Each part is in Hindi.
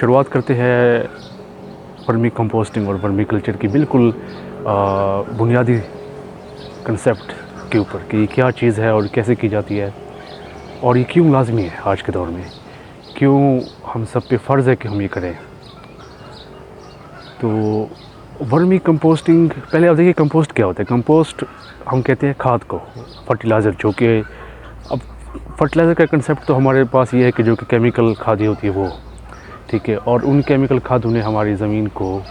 शुरुआत करते हैं वर्मी कंपोस्टिंग और वर्मी कल्चर की बिल्कुल बुनियादी कंसेप्ट के ऊपर कि क्या चीज़ है और कैसे की जाती है और ये क्यों लाजमी है आज के दौर में, क्यों हम सब पे फ़र्ज़ है कि हम ये करें। तो वर्मी कंपोस्टिंग, पहले आप देखिए कंपोस्ट क्या होता है। कंपोस्ट हम कहते हैं खाद को, फर्टिलाइज़र, जो कि अब फर्टिलाइज़र का कंसेप्ट तो हमारे पास ये है कि जो कि केमिकल खादें होती है वो, ठीक है। और उन केमिकल खादों ने हमारी ज़मीन को,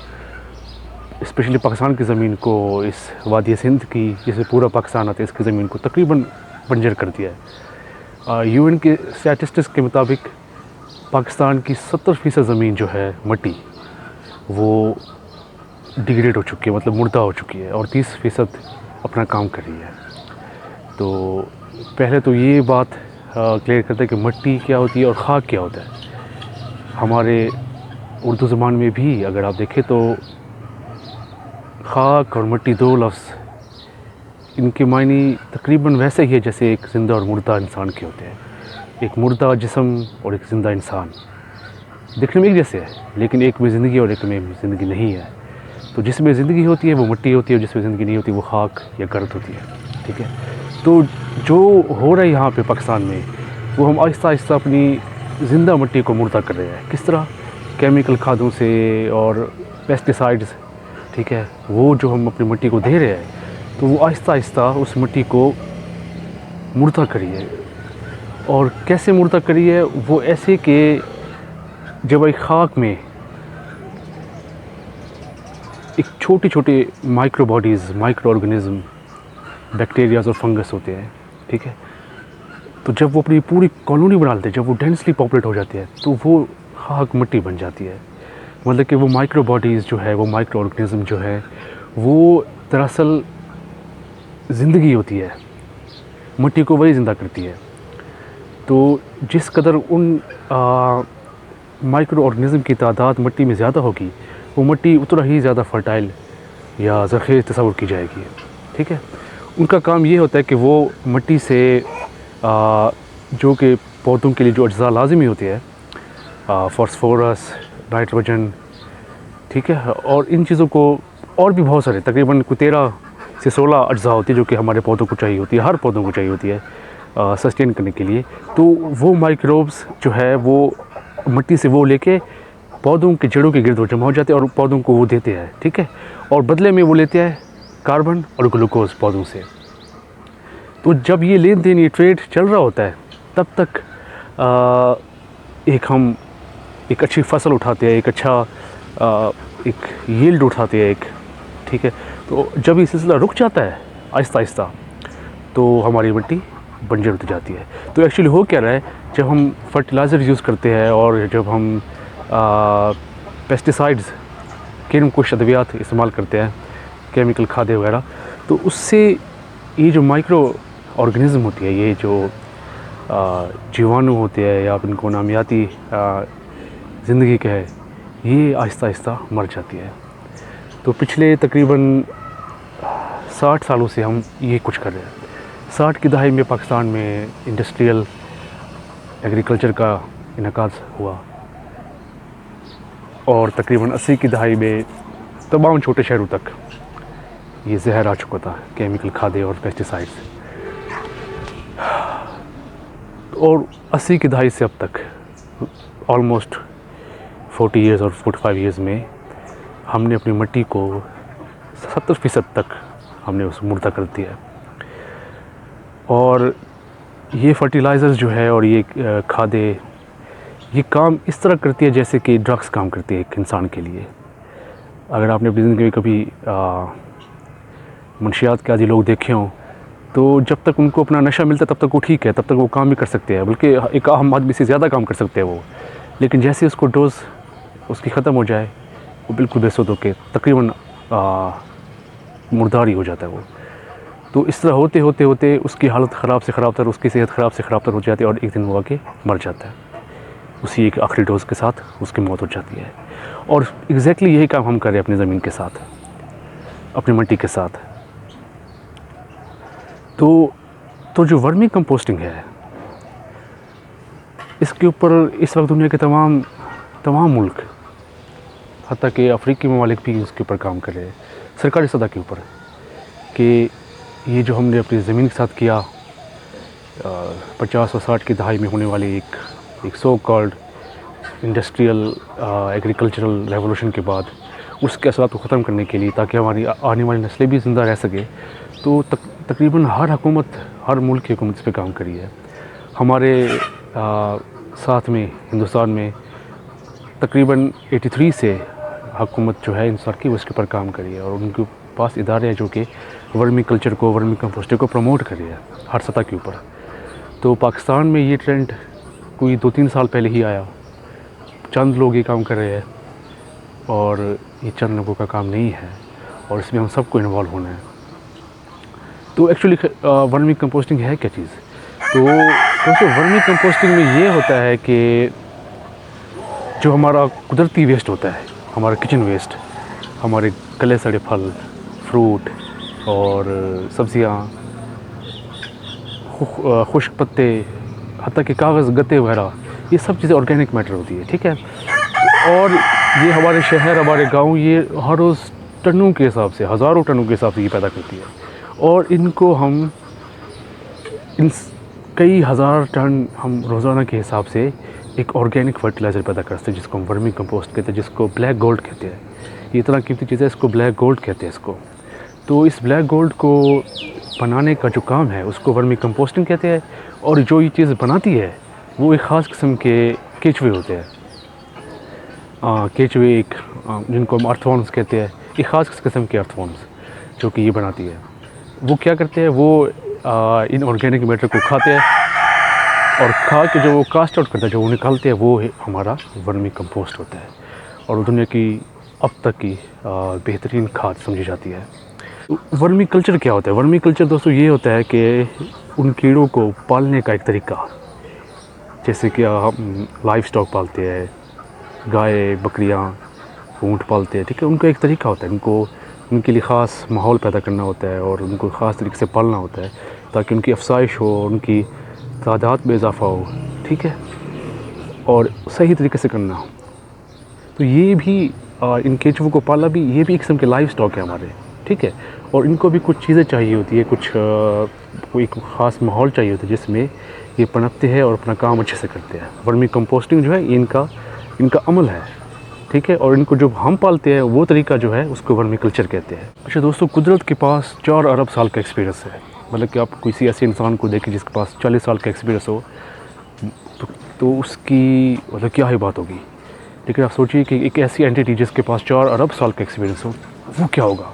स्पेशली पाकिस्तान की ज़मीन को, इस वादी सिंध की, जिसमें पूरा पाकिस्तान आता है, इसकी ज़मीन को तकरीबन बंजर कर दिया है। यूएन के स्टैटिस्टिक्स के मुताबिक पाकिस्तान की 70% ज़मीन जो है मट्टी, वो डिग्रेड हो चुकी है, मतलब मुर्दा हो चुकी है, और 30% अपना काम कर रही है। तो पहले तो ये बात क्लियर करते हैं कि मट्टी क्या होती है और खाक क्या होता है। हमारे उर्दू ज़बान में भी अगर आप देखें तो खाक और मट्टी, दो लफ्ज़, इनके मायने तकरीबन वैसे ही है जैसे एक ज़िंदा और मुर्दा इंसान के होते हैं। एक मुर्दा जिस्म और एक ज़िंदा इंसान दिखने में एक जैसे है, लेकिन एक में ज़िंदगी और एक में ज़िंदगी नहीं है। तो जिसमें ज़िंदगी होती है वो मट्टी होती है, और जिसमें ज़िंदगी नहीं होती वो खाक या गर्द होती है, ठीक है। तो जो हो रहा है यहाँ पे पाकिस्तान में, वो हम आहिस्ता आहिस्ता अपनी ज़िंदा मट्टी को मुर्दा कर रहे हैं। किस तरह? केमिकल खादों से और पेस्टिसाइड्स, ठीक है। वो जो हम अपनी मिट्टी को दे रहे हैं, तो वो आहिस्ता आहिस्ता उस मिट्टी को मुर्दा करिए। और कैसे मुर्दा करिए? वो ऐसे कि जब एक खाक में एक छोटे छोटे micro bodies, micro organism, bacterias और फंगस होते हैं, ठीक है। तो जब वो अपनी पूरी कॉलोनी बना लेते हैं, जब वो डेंसली पॉपुलेट हो जाती है, तो वो खाक मिट्टी बन जाती है। मतलब कि वो माइक्रो बॉडीज़ जो है, वो माइक्रो ऑर्गेनिज़म जो है, वो दरअसल ज़िंदगी होती है, मिट्टी को वही ज़िंदा करती है। तो जिस कदर उन माइक्रो ऑर्गेनिज़म की तादाद मिट्टी में ज़्यादा होगी, वो मिट्टी उतना ही ज़्यादा फर्टाइल या ज़रख़ेज़ तस्वुर की जाएगी, ठीक है। उनका काम ये होता है कि वो मिट्टी से जो कि पौधों के लिए जो अज्जा लाज़मी होते हैं, फॉस्फोरस, नाइट्रोजन, ठीक है, और इन चीज़ों को, और भी बहुत सारे, तकरीबन 13 से 16 अज्जा होती है जो कि हमारे पौधों को चाहिए होती है, हर पौधों को चाहिए होती है सस्टेन करने के लिए। तो वो माइक्रोब्स जो है वो मिट्टी से वो लेके पौधों के जड़ों के गिर्द जमा हो जाते हैं और पौधों को वो देते हैं, ठीक है। और बदले में वो लेते हैं कार्बन और ग्लूकोज पौधों से। तो जब ये लेन देन, ये ट्रेड चल रहा होता है, तब तक हम एक अच्छी फसल उठाते हैं, एक अच्छा एक यील्ड उठाते हैं, एक, ठीक है। तो जब ये सिलसिला रुक जाता है आहिस्ता आहिस्ता, तो हमारी मिट्टी बंजर होती जाती है। तो एक्चुअली हो क्या रहा है, जब हम फर्टिलाइज़र यूज़ करते हैं और जब हम पेस्टिसाइड्स के कुछ अद्वियात इस्तेमाल करते हैं, केमिकल खादें वगैरह, तो उससे ये जो माइक्रो ऑर्गेनिज़म होती है, ये जो जीवाणु होते हैं, या आप इनको नामियाती ज़िंदगी के है, ये आहिस्ता आहिस्ता मर जाती है। तो पिछले तकरीबन 60 सालों से हम ये कुछ कर रहे हैं। 60 की दहाई में पाकिस्तान में इंडस्ट्रियल एग्रीकल्चर का इनकाज़ हुआ, और तकरीबन 80 की दहाई में तमाम छोटे शहरों तक ये जहर आ चुका था, केमिकल खादें और पेस्टिसाइड्स। और 80 की दहाई से अब तक ऑलमोस्ट 40 ईयर्स और 45 ईयर्स में हमने अपनी मिट्टी को 70% तक हमने उस मुर्दा कर दिया। और ये फर्टिलाइज़र्स जो है और ये खादें, ये काम इस तरह करती है जैसे कि ड्रग्स काम करती है एक इंसान के लिए। अगर आपने अपनी ज़िंदगी में कभी मुंशियात के आदि लोग देखे हों, तो जब तक उनको अपना नशा मिलता है तब तक वो ठीक है, तब तक वो काम भी कर सकते हैं, बल्कि एक आम आदमी से ज़्यादा काम कर सकते हैं वो। लेकिन जैसे उसको डोज उसकी ख़त्म हो जाए, वो बिल्कुल बेसुध होकर तकरीबन मुर्दार ही हो जाता है वो। तो इस तरह होते होते होते उसकी हालत ख़राब से ख़राब तर, उसकी सेहत ख़राब से ख़राब तर हो जाती है, और एक दिन वो आके मर जाता है। उसी एक आखिरी डोज के साथ उसकी मौत हो जाती है। और एग्जैक्टली यही काम हम कर रहे हैं अपनी ज़मीन के साथ, अपनी मिट्टी के साथ। तो जो वर्मी कंपोस्टिंग है, इसके ऊपर इस वक्त दुनिया के तमाम तमाम मुल्क, हत्ता कि अफ्रीकी ममालिक भी इसके ऊपर काम कर रहे हैं सरकारी सतह के ऊपर, कि ये जो हमने अपनी ज़मीन के साथ किया 50 और 60 की दहाई में होने वाली एक so called industrial agricultural revolution के बाद उसके असरात को ख़त्म करने के लिए, ताकि हमारी आने वाली नस्लें भी ज़िंदा रह सके, तो तकरीबन हर हुकूमत, हर मुल्क की हुकूमत इस पर काम करी है। हमारे साथ में हिंदुस्तान में तकरीबन 83 से हुकूमत जो है इंसार की उसके ऊपर काम करी है, और उनके पास इदारे हैं जो कि वर्मी कल्चर को, वर्मी कंपोस्टिंग को प्रमोट कर रही है हर सतह के ऊपर। तो पाकिस्तान में ये ट्रेंड कोई 2-3 साल पहले ही आया, चंद लोग ये काम कर रहे हैं, और ये चंद लोगों का काम नहीं है, और इसमें हम सबको इन्वॉल्व होना है। तो एक्चुअली वर्मी कंपोस्टिंग है क्या चीज़? तो दोस्तों, वर्मी कंपोस्टिंग में ये होता है कि जो हमारा कुदरती वेस्ट होता है, हमारा किचन वेस्ट, हमारे गले सड़े फल, फ्रूट और सब्ज़ियाँ, खुश्क पत्ते, हत्ता कि कागज़, गत्ते वगैरह, ये सब चीज़ें ऑर्गेनिक मैटर होती है, ठीक है। और ये हमारे शहर, हमारे गांव, ये हर रोज़ टनों के हिसाब से, हज़ारों टनों के हिसाब से ये पैदा करती है, और इनको हम कई हज़ार टन हम रोज़ाना के हिसाब से एक ऑर्गेनिक फर्टिलाइज़र पैदा करते हैं, जिसको हम वर्मी कंपोस्ट कहते हैं, जिसको ब्लैक गोल्ड कहते हैं। ये इतना कीमती चीज़ है, इसको ब्लैक गोल्ड कहते हैं इसको। तो इस ब्लैक गोल्ड को बनाने का जो काम है उसको वर्मी कंपोस्टिंग कहते हैं, और जो ये चीज़ बनाती है वो एक ख़ास किस्म के केचुए होते हैं। केचुए एक जिनको हम अर्थवॉर्म्स कहते हैं, एक ख़ास किस्म के अर्थवॉर्म्स जो कि ये बनाती है। वो क्या करते हैं, वो इन ऑर्गेनिक मैटर को खाते हैं, और खा के जो वो कास्ट आउट करता है, जो वो निकालते हैं, वो हमारा वर्मी कंपोस्ट होता है, और वो दुनिया की अब तक की बेहतरीन खाद समझी जाती है। वर्मी कल्चर क्या होता है? वर्मी कल्चर दोस्तों ये होता है कि उन कीड़ों को पालने का एक तरीका, जैसे कि हम लाइव स्टॉक पालते हैं, गाय, बकरियां, ऊँट पालते हैं, ठीक है। उनका एक तरीका होता है, उनको उनके लिए ख़ास माहौल पैदा करना होता है, और उनको ख़ास तरीके से पालना होता है, ताकि उनकी अफसाइश हो, उनकी तादाद में इजाफ़ा हो, ठीक है, और सही तरीके से करना हो। तो ये भी इन केचुओं को पालना भी, ये भी एक किस्म के लाइव स्टॉक है हमारे, ठीक है। और इनको भी कुछ चीज़ें चाहिए होती है, कुछ कोई ख़ास माहौल चाहिए होता है जिसमें ये पनपते हैं और अपना काम अच्छे से करते हैं। वर्मी कंपोस्टिंग जो है इनका अमल है, ठीक है। और इनको जो हम पालते हैं वो तरीका जो है उसको वर्मी कल्चर कहते हैं। अच्छा दोस्तों, कुदरत के पास 4 अरब साल का एक्सपीरियंस है। मतलब कि आप किसी ऐसे इंसान को देखें जिसके पास 40 साल का एक्सपीरियंस हो, तो उसकी मतलब क्या ही बात होगी। लेकिन आप सोचिए कि एक ऐसी एंटिटी जिसके पास 4 अरब साल का एक्सपीरियंस हो, वो क्या होगा।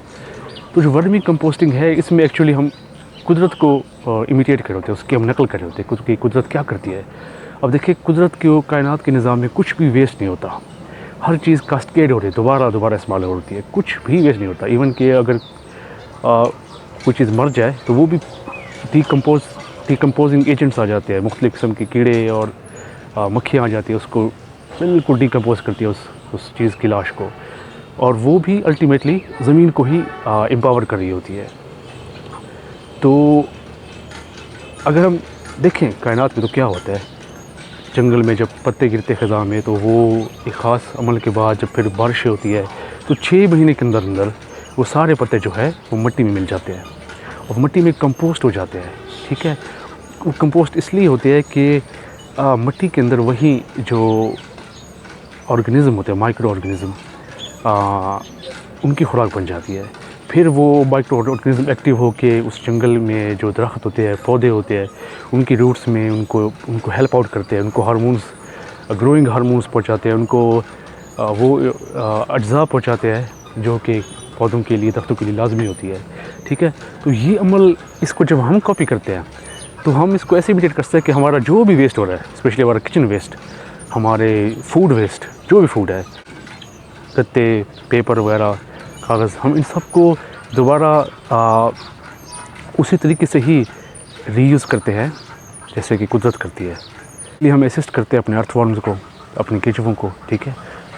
तो जो वर्मी कंपोस्टिंग है, इसमें एक्चुअली हम कुदरत को इमिटेट कर रहे होते हैं, उसकी हम नकल कर रहे होते हैं कि कुदरत क्या करती है। अब देखिए, कुदरत के कायनात के निज़ाम में कुछ भी वेस्ट नहीं होता, हर चीज़ कास्केड हो रही है, दोबारा इस्तेमाल हो रही है, कुछ भी वेस्ट नहीं होता। इवन कि अगर कोई चीज़ मर जाए तो वो भी डिकम्पोजिंग एजेंट्स आ जाते हैं, मुख्तलिफ़ किस्म के कीड़े और मक्खियाँ आ जाती है, उसको बिल्कुल डिकम्पोज करती है उस चीज़ की लाश को, और वो भी अल्टीमेटली ज़मीन को ही एम्पावर कर रही होती है। तो अगर हम देखें कायनात में तो क्या होता है, जंगल में जब पत्ते गिरते ख़ज़ां में, तो वो एक ख़ास अमल के बाद जब फिर बारिश होती है, तो 6 महीने के अंदर वो सारे पत्ते जो है वो मिट्टी में मिल जाते हैं, और मिट्टी में कंपोस्ट हो जाते हैं, ठीक है। वो कंपोस्ट इसलिए होते हैं कि मिट्टी के अंदर वही जो ऑर्गेनिज़म होते हैं, माइक्रो ऑर्गेनिज़म, उनकी खुराक बन जाती है। फिर वो माइक्रो ऑर्गेनिज़म एक्टिव होके उस जंगल में जो दरख्त होते हैं, पौधे होते हैं, उनकी रूट्स में उनको हेल्प आउट करते हैं, उनको हार्मोन्स, ग्रोइंग हार्मोन्स पहुंचाते हैं, उनको वो अज्जा पहुंचाते हैं जो कि पौधों के लिए, दरख्तों के लिए लाजमी होती है, ठीक है। तो ये अमल, इसको जब हम कॉपी करते हैं तो हम इसको ऐसे इमिटेट कर सकते हैं कि हमारा जो भी वेस्ट हो रहा है, स्पेशली हमारा किचन वेस्ट, हमारे फूड वेस्ट, जो भी फूड है, गत्ते, पेपर वगैरह, कागज़, हम इन सब को दोबारा उसी तरीके से ही रीयूज़ करते हैं जैसे कि कुदरत करती है। इसलिए हम असिस्ट करते हैं अपने अर्थवॉर्म्स को, अपने केचुओं को, ठीक है।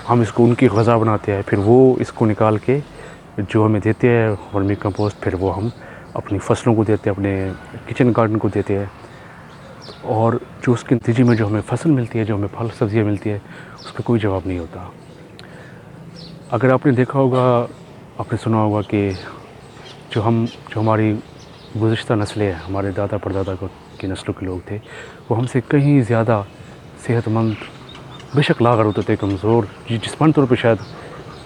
हम इसको उनकी ग़िज़ा बनाते हैं, फिर वो इसको निकाल के जो हमें देते हैं वर्मी कंपोस्ट, फिर वो हम अपनी फसलों को देते हैं, अपने किचन गार्डन को देते हैं, और जो उसके नतीजे में जो हमें फसल मिलती है, जो हमें फल सब्ज़ियाँ मिलती है, उस पर कोई जवाब नहीं होता। अगर आपने देखा होगा, आपने सुना होगा कि जो हमारी गुज़िश्ता नस्लें हैं, हमारे दादा परदादा की नस्लों के लोग थे, वो हमसे कहीं ज़्यादा सेहतमंद, बेशक लागर होते थे, कमज़ोर, जिस्मानी तौर पे शायद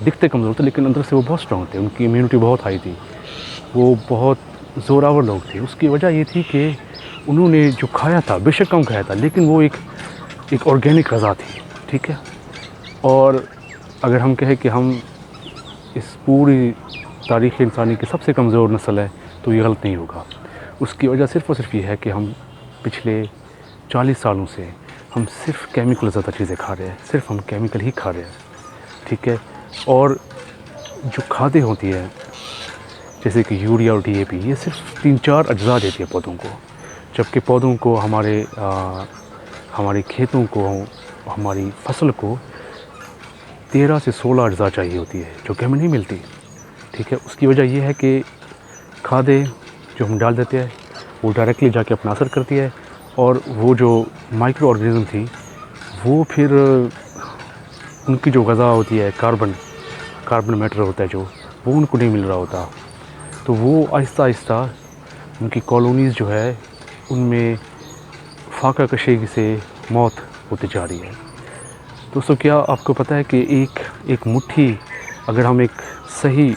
दिखते कमज़ोर थे, लेकिन अंदर से वो बहुत स्ट्रॉन्ग थे। उनकी इम्यूनिटी बहुत हाई थी, वो बहुत ज़ोरावर लोग थे। उसकी वजह ये थी कि उन्होंने जो खाया था, बेशक कम खाया था, लेकिन वो एक ऑर्गेनिक ग़िज़ा थी, ठीक है। और अगर हम कहें कि हम इस पूरी तारीख़ इंसानी की सबसे कमज़ोर नस्ल है, तो ये गलत नहीं होगा। उसकी वजह सिर्फ़ और सिर्फ ये है कि हम पिछले 40 सालों से हम सिर्फ़ केमिकल ज़्यादा चीज़ें खा रहे हैं, सिर्फ़ हम केमिकल ही खा रहे हैं, ठीक है। और जो खादें होती हैं, जैसे कि यूरिया और DAP, ये सिर्फ 3-4 अज्जा देती है पौधों को, जबकि पौधों को, हमारे खेतों को, हमारी फसल को 13 से 16 अज्जा चाहिए होती है, जो कि हमें नहीं मिलती, ठीक है। उसकी वजह ये है कि खादें जो हम डाल देते हैं, वो डायरेक्टली जाके अपना असर करती है, और वो जो माइक्रो ऑर्गेनिज़म थी, वो फिर उनकी जो ग़िज़ा होती है, कार्बन मैटर होता है जो, वो उनको नहीं मिल रहा होता। तो वो आहिस्ता आहिस्ता उनकी कॉलोनीज़ जो है, उनमें फाका कशी से मौत होती जा रही है। दोस्तों, क्या आपको पता है कि एक मुट्ठी, अगर हम एक सही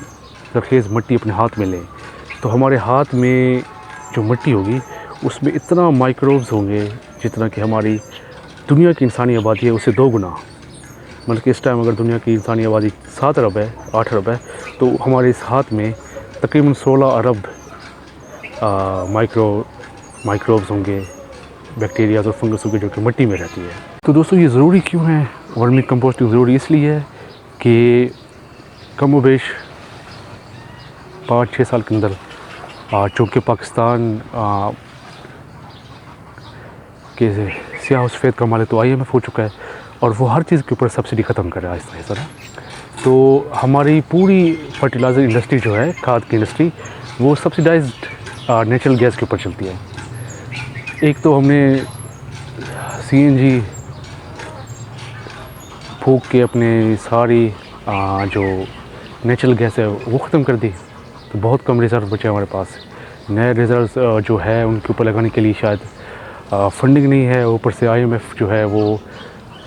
सरखेज़ मिट्टी अपने हाथ में लें, तो हमारे हाथ में जो मिट्टी होगी, उसमें इतना माइक्रोब्स होंगे जितना कि हमारी दुनिया की इंसानी आबादी है उससे 2 गुना। मतलब कि इस टाइम अगर दुनिया की इंसानी आबादी 7 अरब है, 8 अरब है, तो हमारे इस हाथ में तकरीबन 16 अरब माइक्रोब्स होंगे, बैक्टीरियाज़ और फंगस होंगे, जो कि मिट्टी में रहती है। तो दोस्तों, ये ज़रूरी क्यों है? वर्मी कंपोस्टिंग ज़रूरी इसलिए है कि कम व बेश 5-6 साल के अंदर, चूँकि पाकिस्तान के सियाह सफ़ेद का मालिक तो IMF हो चुका है, और वो हर चीज़ के ऊपर सब्सिडी ख़त्म कर रहा है आहिस्ता आहिस्ता। तो हमारी पूरी फर्टिलाइज़र इंडस्ट्री जो है, खाद की इंडस्ट्री, वो सब्सिडाइज्ड नेचुरल गैस के ऊपर चलती है। एक तो हमने CNG फूँक के अपने सारी जो नेचुरल गैस है वो ख़त्म कर दी, तो बहुत कम रिज़र्व बचे हमारे पास। नए रिज़र्व जो है उनके ऊपर लगाने के लिए शायद फंडिंग नहीं है, ऊपर से IMF जो है वो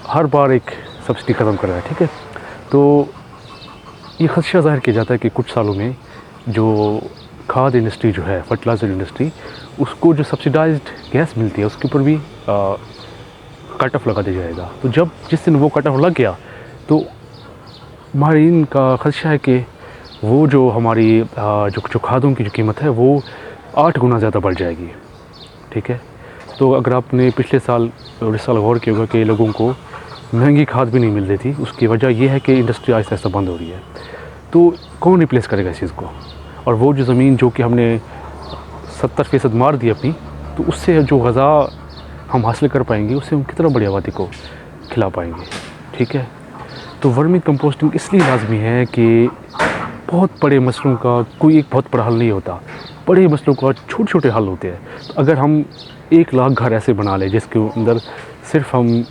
हर बार एक सब्सिडी ख़त्म कर रहा है, ठीक है। तो ये ख़दशा ज़ाहिर किया जाता है कि कुछ सालों में जो खाद इंडस्ट्री जो है, फर्टिलाइज़र इंडस्ट्री, उसको जो सब्सिडाइज्ड गैस मिलती है उसके ऊपर भी कट ऑफ लगा दिया जाएगा। तो जिस दिन वो कट ऑफ लग गया, तो माहिरीन का ख़दशा है कि वो जो हमारी जो खादों की जो कीमत है, वो 8 गुना ज़्यादा बढ़ जाएगी, ठीक है। तो अगर आपने पिछले साल और इस साल गौर किया होगा कि लोगों को महंगी खाद भी नहीं मिल रही थी, उसकी वजह ये है कि इंडस्ट्री आहिस्ता आहिस्ता बंद हो रही है। तो कौन रिप्लेस करेगा इस चीज़ को? और वो जो ज़मीन जो कि हमने 70% मार दी अपनी, तो उससे जो ग़िज़ा हम हासिल कर पाएंगे, उससे हम कितना बड़ी आबादी को खिला पाएंगे, ठीक है। तो वर्मी कंपोस्टिंग इसलिए लाजमी है कि बहुत बड़े मसलों का कोई एक बहुत बड़ा हल नहीं होता, बड़े मसलों का छोटे छोटे हल होते हैं। तो अगर हम 1 लाख घर ऐसे बना लें जिसके अंदर सिर्फ हम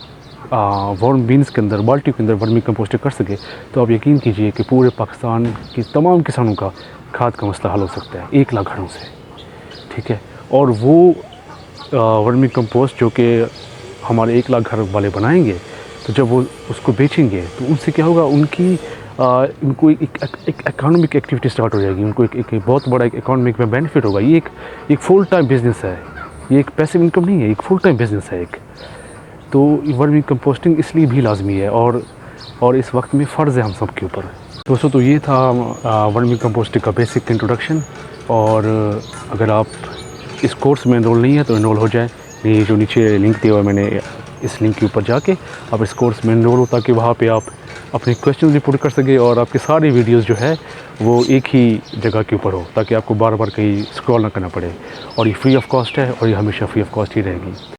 वार्म बीन्स के अंदर, बाल्टी के अंदर वर्मी कंपोस्टिंग कर सके, तो आप यकीन कीजिए कि पूरे पाकिस्तान की तमाम किसानों का खाद का मसला हल हो सकता है 1 लाख घरों से, ठीक है। और वो वर्मी कंपोस्ट जो कि हमारे 1 लाख घर वाले बनाएंगे, तो जब वो उसको बेचेंगे, तो उनसे क्या होगा, उनको एक इकोनॉमिक एक्टिविटी स्टार्ट हो जाएगी, उनको एक बहुत बड़ा एक इकोनॉमिक में बेनिफिट होगा। ये एक फुल टाइम बिज़नेस है, ये एक पैसिव इनकम नहीं है, एक फुल टाइम बिज़नेस है एक। तो वर्मी कंपोस्टिंग इसलिए भी लाजमी है, और इस वक्त में फ़र्ज़ है हम सब के ऊपर। दोस्तों, तो ये था वर्मी कंपोस्टिंग का बेसिक इंट्रोडक्शन। और अगर आप इस कोर्स में एनरोल नहीं है तो एनरोल हो जाए। ये जो नीचे लिंक दिया हुआ है, मैंने इस लिंक के ऊपर जाके आप इस कोर्स में एनरोल हो, ताकि वहाँ पे आप अपने क्वेश्चन भी पूरे कर सके, और आपके सारे वीडियोस जो है वो एक ही जगह के ऊपर हो, ताकि आपको बार बार कहीं स्क्रॉल ना करना पड़े। और ये फ्री ऑफ कॉस्ट है, और ये हमेशा फ्री ऑफ कॉस्ट ही रहेगी।